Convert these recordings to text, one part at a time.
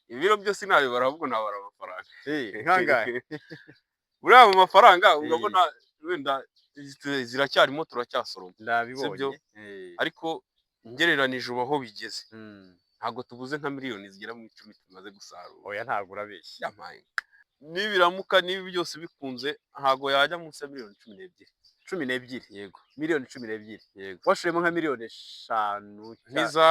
ibiro byose nabibara ahubwo nabara amafaranga. nkangahe? Buriya mu mafaranga Eh, urabona wenda ziracyarimo turacyasoroma, sibyo? ndabibonye. Ariko ngereranije ubu aho bigeze, Mm. ntabwo tubuze nka miliyoni zigera mu 10 tumaze gusarura. Oya ntabwo urabeshya. Yampaye nibiramuka n'ibi byose bikunze ntago yajya munsi ya miliyoni 12. 12, Yego, miliyoni 12. yego. Washoyemo nka miliyoni 5 Ntiza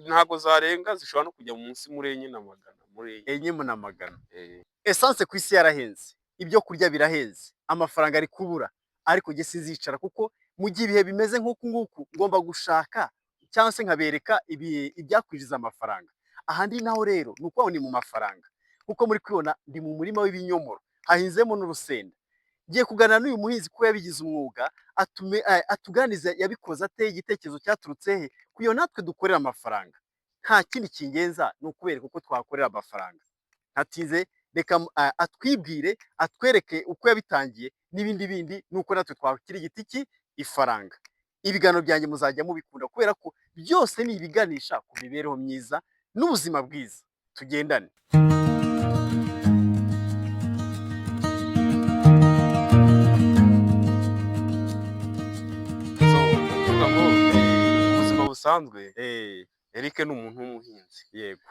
ntago zarenga zishobora no kujya munsi muri enye na magana, muri enye. enye na magana. Eh, Essence ku isi yarahenze, ibyo kurya birahenze, amafaranga ari kubura, ariko njye sinzicara kuko mu gihe ibihe bimeze nk'uku nguku ngomba gushaka cyangwa se nkabereka ibyakwinjiza amafaranga. Ahandi naho rero ni ukuvuga ngo ni mu mafaranga, kuko muri kubibona ndi mu murima w'ibinyomoro, hahinzemo n'urusenda. Ngiye kuganira n'uyu muhinzi kuko yabigize umwuga, atuganize yabikoze ate, igitekerezo cyaturutse he, kugira ngo natwe dukorere amafaranga. Nta kindi kingenza ni ukubereka uko twakorera amafaranga. Ntatinze reka atwibwire, atwereke uko yabitangiye n'ibindi bindi nuko natwe twakira igiti ifaranga. Ibiganiro byanjye muzajya mubikunda kubera ko byose ni ibiganisha ku mibereho myiza n'ubuzima bwiza. Tugendane. so kuvuga ngo ubuzima busanzwe Eric ni umuntu w'umuhinzi. Yego.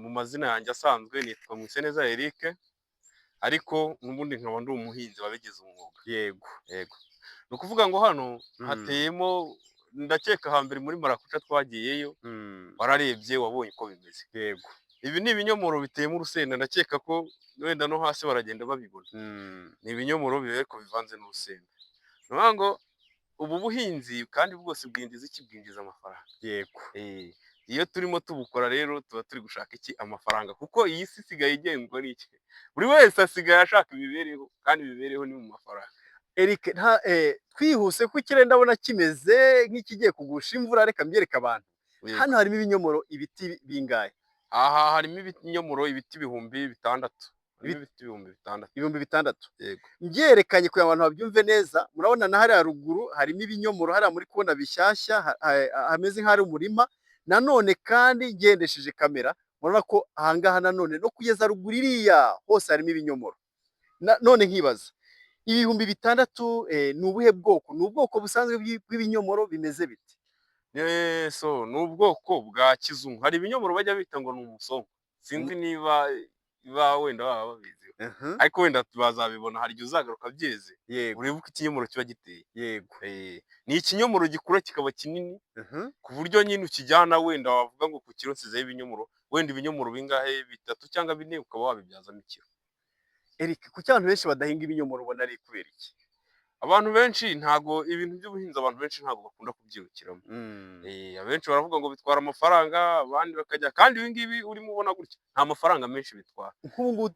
Mu mazina yanjye asanzwe nitwa Mwiseneza Eric, ariko n'ubundi nkaba ndi umuhinzi wabigize umwuga. Yego. Yego. Ni ukuvuga ngo hano hateyemo, ndakeka hambere muri marakuca twagiyeyo, wararebye wabonye uko bimeze. Yego. Ibi ni ibinyomoro biteyemo urusenda, ndakeka ko wenda no hasi baragenda babibona. Ni ibinyomoro bibe ko bivanze n'urusenda. Ni ukuvuga ngo ubu buhinzi kandi bwose bwinjiza iki? Bwinjiza amafaranga. Yego. Iyo turimo tubukora rero tuba turi gushaka iki? Amafaranga, kuko iyi si isigaye igengwa n'iki? Buri wese asigaye ashaka imibereho, kandi imibereho ni mu mafaranga. Eric, twihuse ko ikirere ndabona kimeze nk'ikigiye kugusha imvura, reka mbyereke abantu. Hano harimo ibinyomoro, ibiti bingahe? Aha harimo ibinyomoro ibiti 6,000. Ibiti 6,000. Ibihumbi 6. Yego. Mbyerekanye kugira ngo abantu babyumve neza. Murabona na hariya ruguru harimo ibinyomoro, hariya muri kubona bishyashya, hameze nk'ahari umurima. Nanone kandi ngendesheje kamera murabona ko ahangaha nanone no kugeza ruguru iriya hose harimo ibinyomoro. None nkibaza, ibihumbi 6 ni ubuhe bwoko? Ni ubwoko busanzwe bw'ibinyomoro bimeze biti? So ni ubwoko bwa kizungu. Hari ibinyomoro bajya bita ngo ni umusongo, sinzi niba wenda baba babizi, ariko wenda bazabibona hari igihe uzagaruka byeze urebe uko ikinyomoro kiba giteye. Yego. Ni ikinyomoro gikura kikaba kinini ku buryo nyine ukijyana, wenda wavuga ngo ku kiro nsizeho ibinyomoro, wenda ibinyomoro bingahe 3 cyangwa 4 ukaba wabibyazamo ikiro. Eric, kuki abantu benshi badahinga ibinyomoro ubona ari kubera iki? Abantu benshi ntago ibintu by'ubuhinzi, abantu benshi ntago bakunda kubyirukiramo. Abenshi baravuga ngo bitwara amafaranga, abandi bakajya, kandi ibi ngibi urimo ubona gutya nta mafaranga menshi bitwara. Nk'ubu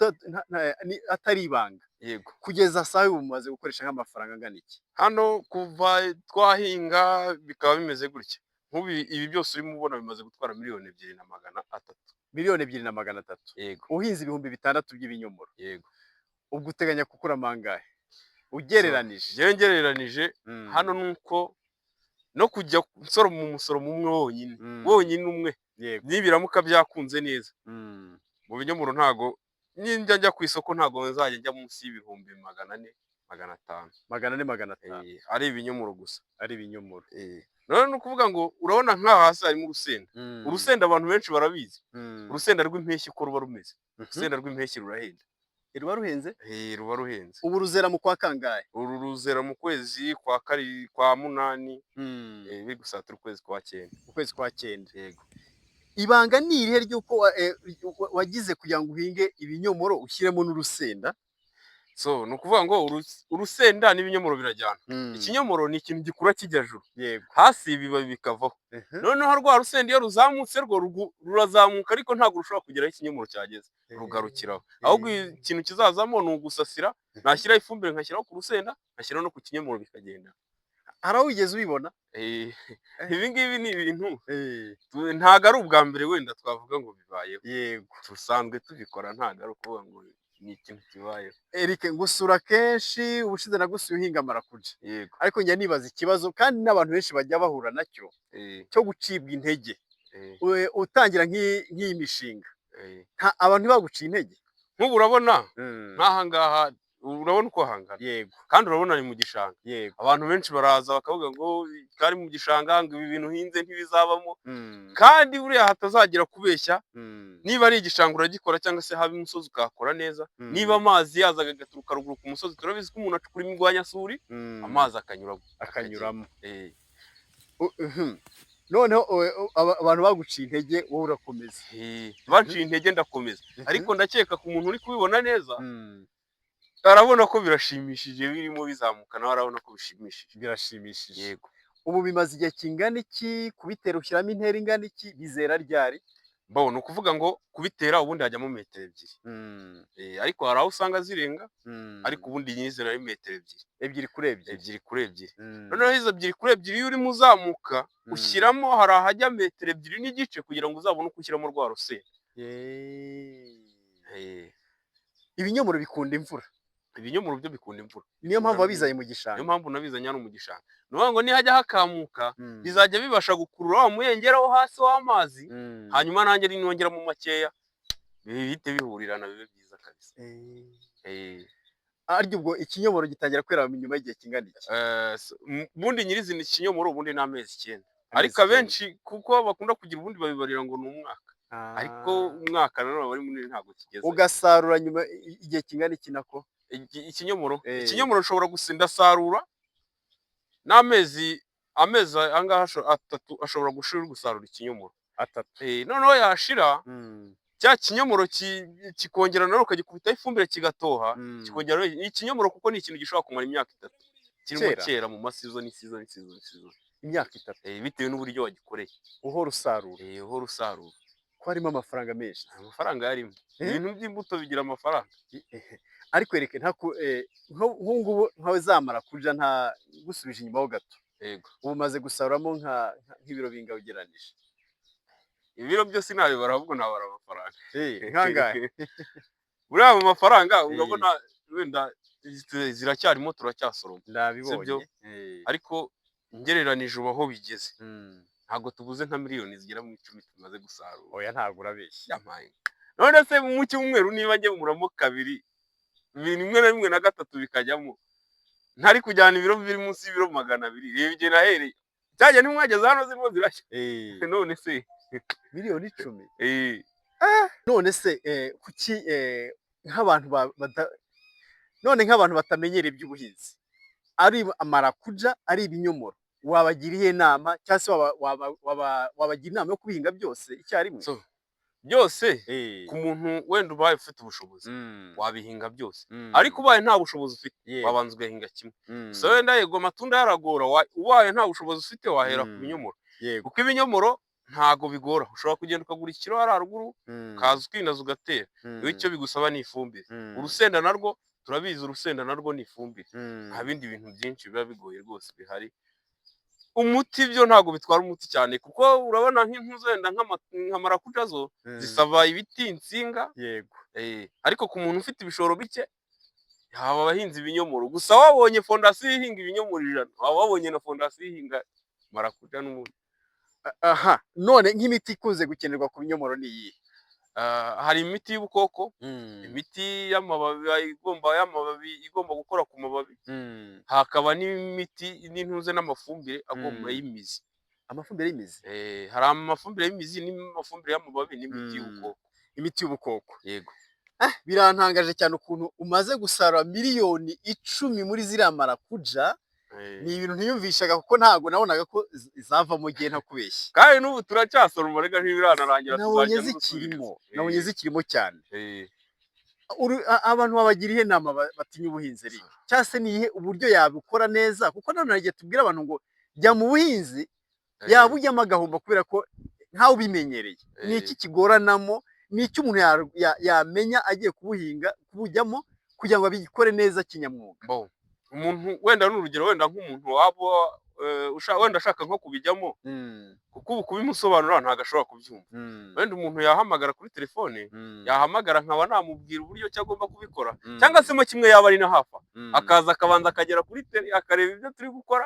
atari ibanga. Yego. Kugeza saa ubu mumaze gukoresha nk'amafaranga angana iki? Hano kuva twahinga bikaba bimeze gutya, nk'ubu ibi byose urimo ubona bimaze gutwara miliyoni 2,300. Miliyoni 2,300. Yego. Uhinze ibihumbi 6 by'ibinyomoro. Yego. Ubwo uteganya gukuramo angahe ugereranije? Ngereranije hano nuko no kujya nsoroma umusoromo umwe wonyine umwe, nibiramuka byakunze neza mu binyomoro, ntago ninjya njya ku isoko ntago nzajya njya munsi y'ibihumbi 400, 500. 400. Ari ibinyomoro gusa. Ari ibinyomoro. None ni ukuvuga ngo urabona nk'aha hasi harimo urusenda. Urusenda abantu benshi barabizi. Urusenda rw'impeshyi uko ruba rumeze. Urusenda rw'impeshyi rurahenda. Ruba ruhenze? Ruba ruhenze. Ubu ruzera mu kwa kangahe? Uru ruzera mu kwezi kwa munani, biri gusatura ukwezi kwa 9. Ukwezi kwa 9. Yego. Ibanga ni irihe ry'uko wagize kugira ngo uhinge ibinyomoro ushyiremo n'urusenda? So ni ukuvuga ngo urusenda n'ibinyomoro birajyana. Ikinyomoro ni ikintu gikura kijya juru. Yego. Hasi ibibabi bikavaho. Noneho rwa rusenda iyo ruzamutse rwo rurazamuka, ariko ntabwo rushobora kugeraho ikinyomoro cyageze, rugarukiraho. Ahubwo ikintu kizazamo ni ugusasira, nashyiraho ifumbire nkashyiraho ku rusenda, nkashyiraho no ku kinyomoro bikagenda. Hari aho wigeze ubibona? Ibi ngibi ni ibintu ntabwo ari ubwa mbere wenda twavuga ngo bibayeho. Yego. Dusanzwe tubikora, ntabwo ari ukuvuga ngo ni ikintu kibayeho. Eric, ngusura kenshi, ubushize nagusuye uhinga marakuja. Yego. Ariko njya nibaza ikibazo, kandi n'abantu benshi bajya bahura nacyo, cyo gucibwa intege utangira nk'iyi mishinga. abantu ntibaguciye intege. nk'ubu urabona nk'aha ngaha urabona uko hangana, yego kandi urabona ni mu gishanga. yego Abantu benshi baraza bakavuga ngo kari mu gishanga ngo ibi bintu uhinze ntibizabamo, kandi buriya hatazagira kubeshya. Niba ari igishanga uragikora, cyangwa se haba umusozi ukahakora neza. Niba amazi yazaga agaturuka ruguru ku musozi, turabizi ko umuntu acukura imirwanyasuri amazi akanyuramo. Noneho abantu baguciye intege wowe urakomeza. banciye intege ndakomeza, ariko ndakeka ku muntu uri kubibona neza arabona ko birashimishije, birimo bizamuka, nawe arabona ko bishimishije. Birashimishije. Yego. Ubu bimaze igihe kingana iki kubitera? Ushyiramo intera ingana iki? Bizera ryari? Ni ukuvuga ngo kubitera ubundi hajyamo metero 2, ariko hari aho usanga zirenga, ariko ubundi nyizera ari metero 2. 2 kuri 2. 2 kuri 2. Noneho izo 2 kuri 2 iyo urimo uzamuka ushyiramo, hari ahajya metero 2 n'igice kugira ngo uzabone uko ushyiramo rwa rusenda. Ibinyomoro bikunda imvura. Ibinyomoro byo bikunda imvura. Niyo mpamvu wabizanye mu gishanga. Niyo mpamvu nabizanye hano mu gishanga. Ni ukuvuga ngo nihajya hakamuka bizajya bibasha gukurura wa muyengera wo hasi w'amazi, hanyuma nanjye ninongeramo makeya bihite bihurirana bibe byiza kabisa. Ariko ubwo ikinyomoro gitangira kwera nyuma y'igihe kingana iki? Ubundi nyirizina ikinyomoro ubundi ni amezi 9, ariko abenshi kuko bakunda kugira ubundi babibarira ngo ni umwaka, ariko umwaka nanone bari munini ntabwo kigeze. Ugasarura nyuma igihe kingana iki nako? Ikinyomoro ushobora gusarura n'amezi angaha 3 ashobora gushira gusarura ikinyomoro 3. noneho yashira cya kinyomoro kikongera nawe ukagikubitaho ifumbire kigatoha, kikongera ikinyomoro kuko ni ikintu gishobora kumara imyaka 3 kirimo kera mu masizo n'isizo. Imyaka 3 bitewe n'uburyo wagikoreye. uhora usarura. Uhora usarura. Ko harimo amafaranga menshi. Amafaranga yarimo. Ibintu by'imbuto bigira amafaranga. Ariko reke nk'ubu nkawe zamara kuja nta gusubije inyuma ho gato. Yego. Ubu maze gusaruramo nk'ibiro bingahe ugeranije? Ibiro byose nabibara, ahubwo nabara amafaranga. Nkangahe? Buriya mu mafaranga urabona wenda ziracyarimo turacyasoroma. Ndabibonye. Ariko ngereranije ubu aho bigeze ntabwo tubuze nka miliyoni zigera mu 10 tumaze gusarura. Oya ntabwo urabeshya. None se mu cyumweru niba njye muramo 2 ibintu bimwe na bimwe na 3 bikajyamo, ntari kujyana ibiro biri munsi y'ibiro 200. Reba igihe nahereye cyajya ntimwageze hano zirimo zirashya. None se miliyoni 10. None se kuki nk'abantu nk'abantu batamenyereye iby'ubuhinzi, ari amarakuja ari ibinyomoro, wabagiriye inama cyangwa se wabagira inama yo kubihinga byose icyarimwe? Byose ku muntu wenda ubaye ufite ubushobozi wabihinga byose, ariko ubaye nta bushobozi ufite wabanza ugahinga kimwe. So wenda yego amatunda yaragora, ubaye nta bushobozi ufite wahera ku binyomoro, kuko ibinyomoro ntago bigora. Ushobora kugenda ukagura ikiro hari haruguru kaza ukinaza ugatera. Icyo bigusaba ni ifumbire. Urusenda narwo turabizi, urusenda narwo ni ifumbire. Nta bindi bintu byinshi biba bigoye rwose bihari. Umuti byo ntago bitwara umuti cyane, kuko urabona nk'inzenda nka marakuja zo zisaba ibiti insinga. Yego. Ariko ku muntu ufite ibishoro bike haba abahinzi ibinyomoro gusa. Wabonye fondasiyo ihinga ibinyomoro 100, waba wabonye na fondasiyo ihinga marakuja n'umuntu. None nk'imiti ikunze gukenerwa ku binyomoro ni iyihe? Hari imiti y'ubukoko, imiti y'amababi igomba gukora ku mababi, hakaba n'imiti n'intuze n'amafumbire agomba y'imizi. Amafumbire y'imizi? Hari amafumbire y'imizi n'amafumbire y'amababi n'imiti y'ubukoko. Imiti y'ubukoko. Yego. Birantangaje cyane ukuntu umaze gusarura miliyoni 10 muri ziriya marakuja. Ni ibintu ntiyumvishaga kuko ntago nabonaga ko zavamo gihe ntakubeshya. Kandi n'ubu turacyasoroma rega ntibiranarangira. Nabonye zikirimo cyane. Abantu babagiriye inama batinya ubuhinzi ari cyangwa se nihe uburyo yabukora neza, kuko nanone igihe tubwira abantu ngo jya mu buhinzi yabujyamo agahomba kubera ko ntawe ubimenyereye. Ni iki kigoranamo? Ni iki umuntu yamenya agiye kubujyamo kugira ngo abikore neza kinyamwuga? Umuntu wenda n'urugero, wenda nk'umuntu waba wenda ashaka nko kubijyamo, kuko ubu kubimusobanurira ntago ashobora kubyumva. Wenda umuntu yahamagara kuri telefone, yahamagara nkaba namubwira uburyo cyagomba kubikora, cyangwa se mo kimwe yaba ari na hafa akaza akabanza akagera kuri tele akareba ibyo turi gukora,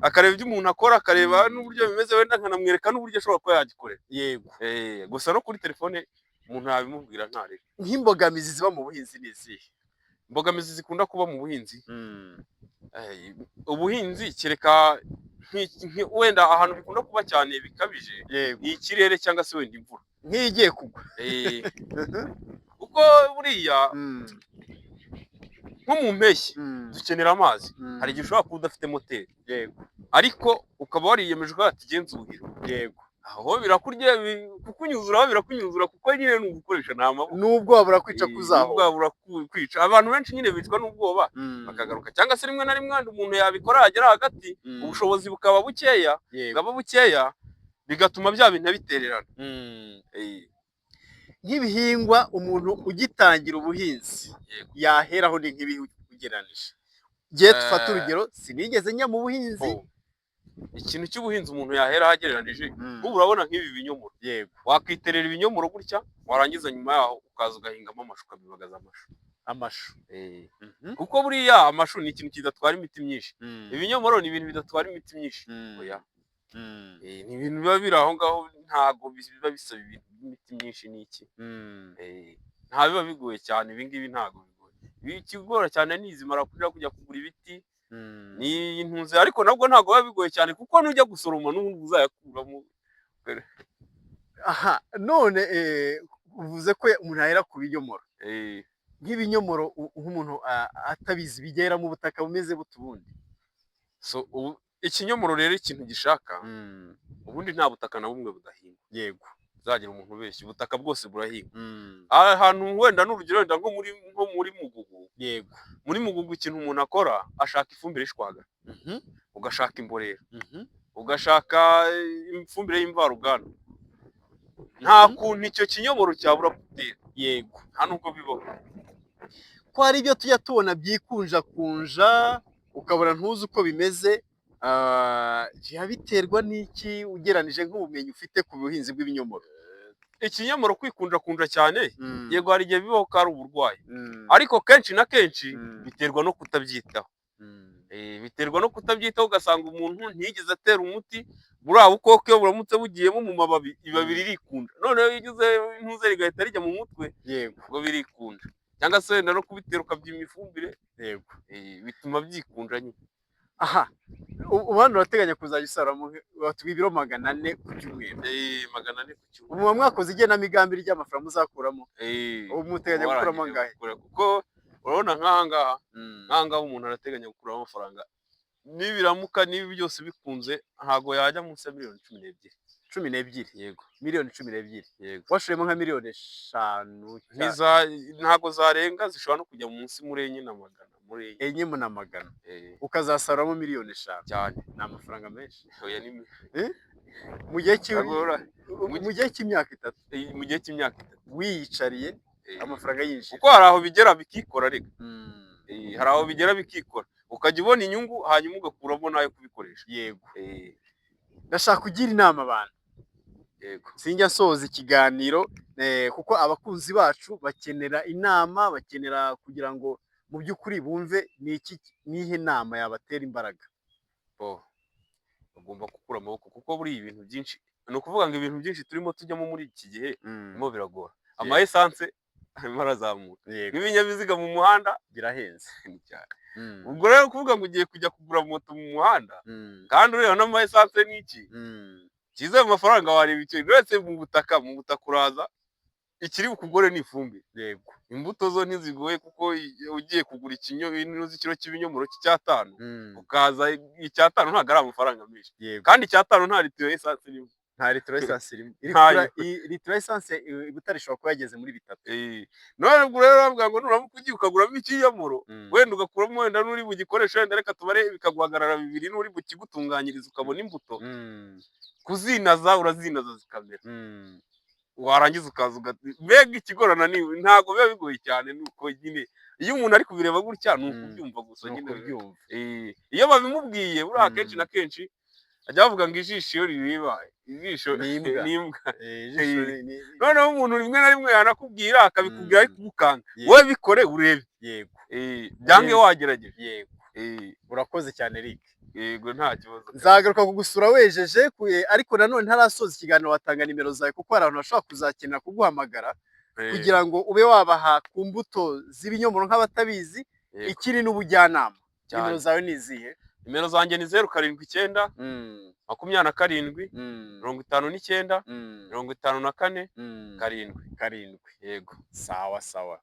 akareba ibyo umuntu akora, akareba n'uburyo bimeze, wenda nkanamwereka n'uburyo ashobora kuba yagikorera. Gusa no kuri telefone umuntu yabimubwira ntareka. nk'imbogamizi ziba mu buhinzi ni izihe? Imbogamizi zikunda kuba mu buhinzi, ubuhinzi kereka wenda ahantu bikunda kuba cyane bikabije, yego ni ikirere cyangwa se wenda imvura nk'igiye kugwa. kuko buriya nko mu mpeshyi dukenera amazi, hari igihe ushobora kuba udafite moteri, yego ariko ukaba wariyemeje ko atigenzuhira, yego aho birakurya kukunyuzura, birakunyuzura kuko nyine ni ugukoresha nta maboko, nubwo wabura kwica kuzaho, wabura kwica. Abantu benshi nyine bicwa n'ubwoba bakagaruka, cyangwa se rimwe na rimwe umuntu yabikora yagera hagati ubushobozi bukaba bukeya, bigatuma bya bintu bitererana. nk'ibihingwa umuntu ugitangira ubuhinzi yaheraho ni nk'ibihe ugereranije? Ngiye dufate urugero, sinigeze njya mu buhinzi. Ikintu cy'ubuhinzi umuntu yahera agereranije, ubu urabona nk'ibi binyomoro, yego wakiterera ibinyomoro gutya, warangiza nyuma yaho ukaza ugahingamo amashu, ukabibagaza amashu. kuko buriya amashu ni ikintu kidatwara imiti myinshi, ibinyomoro ni ibintu bidatwara imiti myinshi. Ni ibintu biba biri aho ngaho, ntabwo biba bisaba imiti myinshi. N'iki nta biba bigoye cyane, ibi ngibi ntabwo bigoye. Ikigora cyane ni izi marakuja kujya kugura ibiti, ni intunzi, ariko nabwo ntabwo biba bigoye cyane kuko nujya gusoroma n'ubundi uzayakuramo. Aha, none uvuze ko umuntu ahera ku binyomoro. Nk'ibinyomoro nk'umuntu atabizi bigera mu butaka bumeze bute ubundi? Ikinyomoro rero ikintu gishaka, ubundi nta butaka na bumwe budahingwa. Yego uzagira umuntu ubeshya, ubutaka bwose burahinga. Ahantu wenda n'urugero wenda nko muri Mugugu, yego muri Mugugu ikintu umuntu akora, ashaka ifumbire y'ishwagara, ugashaka imborera, ugashaka ifumbire y'imvaruganda. Nta kuntu icyo kinyomoro cyabura gutera. Yego nta nuko bibaho. ko hari ibyo tujya tubona byikunjakunja ukabona ntuzi uko bimeze, biterwa n'iki ugeranije nk'ubumenyi ufite ku buhinzi bw'ibinyomoro? Ikinyomoro kwikunjakunja cyane, yego hari igihe bibaho ko ari uburwayi, ariko kenshi na kenshi biterwa no kutabyitaho. Biterwa no kutabyitaho, ugasanga umuntu ntiyigeze atera umuti, buriya bukoko iyo buramutse bugiyemo mu mababi, ibabi ririkunda, noneho iyo ugize intuze rigahita rijya mu mutwe, yego ubwo birikunda. Cyangwa se wenda no kubitera ukabyima ifumbire, yego bituma byikunja nyine. aha, ubundi urateganya kuzajya usaruramo ibiro 400 ku cyumweru? 400 ku cyumweru. Ubu mwakoze igenamigambi ry'amafaranga muzakuramo? Ubu muteganya gukuramo angahe? Kuko urabona nk'ahangaha umuntu arateganya gukuramo amafaranga, nibiramuka n'ibi byose bikunze ntago yajya munsi ya miliyoni 12. 12? Yego, miliyoni 12. yego. Washoyemo nka miliyoni 5 ntago zarenga, zishobora no kujya munsi muri enye na magana. enye na magana, ukazasaruramo miliyoni 5 cyane. ni amafaranga menshi. Oya ni mu gihe cy'imyaka 3, mu gihe cy'imyaka 3 wiyicariye amafaranga yinjira. Kuko hari aho bigera bikikora rega. Hari aho bigera bikikora, ukajya ubona inyungu hanyuma ugakuramo nayo kubikoresha. Yego. Ndashaka kugira inama abantu. Yego. Sinjya nsoza ikiganiro kuko abakunzi bacu bakenera inama, bakenera kugira ngo mu by'ukuri bumve nihe nama yabatera imbaraga. Bagomba gukura amaboko, kuko buri ibintu byinshi, ni ukuvuga ngo ibintu byinshi turimo tujyamo muri iki gihe birimo biragora. Ama essence arimo arazamuka, n'ibinyabiziga mu muhanda birahenze cyane. Ubwo rero kuvuga ngo ugiye kujya kugura moto mu muhanda kandi ureba n'ama essence n'iki, kize mu mafaranga wareba icyo uretse mu butaka uraza, ikiri bukugore ni ifumbire. Yego, imbuto zo ntizigoye, kuko ugiye kugura ikiro cy'ibinyomoro cy'5, ukaza cy'5 ntabwo ari amafaranga menshi, kandi cy'5 nta litiro y'essence irimo. nta litiro y'essence irimo. Litiro y'essence Butare ishobora kuba yageze muri 3. None ubwo rero bavuga ngo nuramuka ugiye ukaguramo ikinyomoro, wenda ugakuramo wenda n'uri bugikoresha, wenda reka tubare bikaguhagarara 2, n'uri bukigutunganyiriza ukabona imbuto, kuzinaza urazinaza zikamera, warangiza ukaza mbega ikigorana ntabwo biba bigoye cyane. Nuko nyine iyo umuntu ari kubireba gutya ni ukubyumva gusa nyine. Iyo babimubwiye buriya akenshi na kenshi ajya bavuga ngo ijisho iyo rireba, ijisho ni imbwa. Noneho umuntu rimwe na rimwe yanakubwira akabikubwira ari kugukanga, wowe bikore urebe. Yego, byange wagerageje. Yego, urakoze cyane Eric. Yego, nta kibazo. Nzagaruka kugusura wejeje, ariko nanone ntarasoza ikiganiro watanga nimero zawe, kuko hari abantu bashobora kuzakenera kuguhamagara kugira ngo ube wabaha ku mbuto z'ibinyomoro nk'abatabizi, Yego. ikiri n'ubujyanama. Cyane. Nimero zawe ni izihe? Nimero zanjye ni 079 27 59 54 7. Yego. Sawa sawa.